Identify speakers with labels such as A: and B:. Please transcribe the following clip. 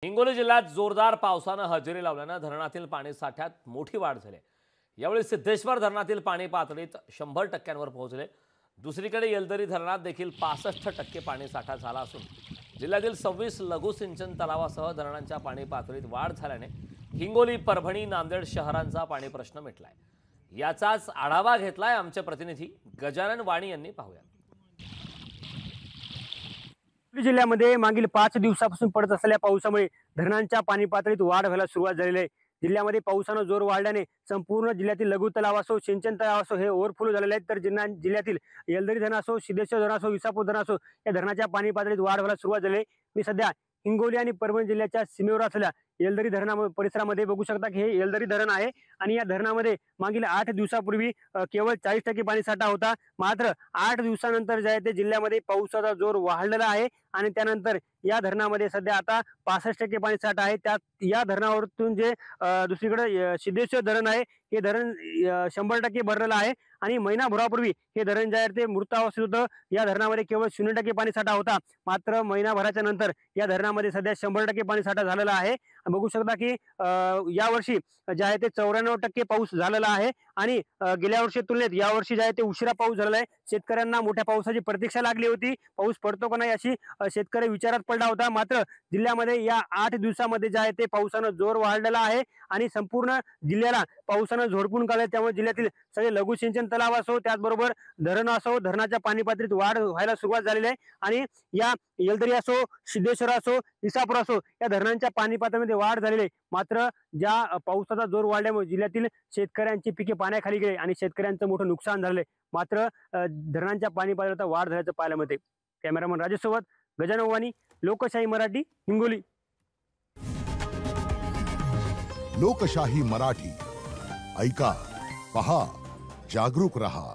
A: हिंगोली जिल्ह्यात जोरदार पावसानं हजेरी लावल्यानं धरणातील पाणी साठ्यात मोठी वाढ झाली। यावेळी सिद्धेश्वर धरणातील पाणी पातळीत 100%वर पोहोचले। दुसरीकडे येलदरी धरणात देखील 65% पाणी साठा झाला असून जिल्ह्यातील 26 लघु सिंचन तलावासह धरणांच्या पाणी पातळीत वाढ झाल्याने हिंगोली, परभणी, नांदेड शहरांचा पाणी प्रश्न मिटलाय। याचाच आढावा घेतलाय आमचे प्रतिनिधी गजानन वाणी यांनी। पाहूया।
B: जिल्ह्यामध्ये मागील 5 दिवसापासून पडत असलेल्या पावसामुळे धरणांच्या पाणी पातळीत वाढ व्हायला सुरुवात झालेली आहे। जिल्ह्यामध्ये पावसानं जोर वाढल्याने संपूर्ण जिल्ह्यातील लघु तलाव असो, सिंचन तलाव असो हे ओव्हरफ्लो झालेले आहेत। तर जिल्ह्यातील येलदरी धरण असो, सिद्धेश्वर धरण असो, विसापूर धरण असो या धरणाच्या पाणी पातळीत वाढ व्हायला सुरुवात झाली आहे। मी सध्या हिंगोली आणि परभणी जिल्ह्याच्या सीमेवर असलेल्या येलदरी धरणा परिसरामध्ये बघू शकता की हे येलदरी धरण आहे आणि या धरणामध्ये मागील 8 दिवसापूर्वी केवळ 40% पाणी साठा होता। मात्र 8 दिवसानंतर जे आहे ते जिल्ह्यामध्ये पावसाचा जोर वाढलेला आहे आणि त्यानंतर या धरणामध्ये सध्या आता 65% पाणी साठा आहे। त्यात या धरणावरून जे दुसरीकडे सिद्धेश्वर धरण आहे हे धरण 100% भरलेलं आहे आणि महिनाभरापूर्वी हे धरण जे आहे ते मृतावस्थेत होतं। या धरणामध्ये केवळ 0% पाणी साठा होता। मात्र महिनाभराच्या नंतर या धरणामध्ये सध्या 100% पाणी साठा झालेला आहे। बघू शकता की यावर्षी जे आहे ते 94% पाऊस झालेला आहे आणि गेल्या वर्षी तुलनेत यावर्षी जे आहे ते उशिरा पाऊस झालेला आहे। शेतकऱ्यांना मोठ्या पावसाची प्रतीक्षा लागली होती। पाऊस पडतो का नाही अशी शेतकरी विचारात पडला होता। मात्र जिल्ह्यामध्ये या 8 दिवसामध्ये जे आहे ते पावसानं जोर वाढलेला आहे आणि संपूर्ण जिल्ह्याला पावसानं झोडपून काढले। त्यामुळे जिल्ह्यातील सगळे लघु सिंचन तलाव असो, त्याचबरोबर धरण असो, धरणाच्या पाणी पातळीत वाढ व्हायला सुरुवात झालेली आहे आणि या येलदरी असो, सिद्धेश्वर असो, विसापूर असो या धरणांच्या पाणी पातळीमध्ये वाढ झालेली आहे। मात्र ज्या पावसाचा जोर वाढल्यामुळे जिल्ह्यातील शेतकऱ्यांची पिके पाण्याखाली गेली आणि शेतकऱ्यांचं मोठं नुकसान झालंय। मात्र धरणांच्या पाणी पातळीत वाढ झाल्याचं पाहायला मिळते। कॅमेरामन राजेश सोबत गजानन वाणी, लोकशाही मराठी, हिंगोली।
C: लोकशाही मराठी ऐका, पहा, जागरूक रहा।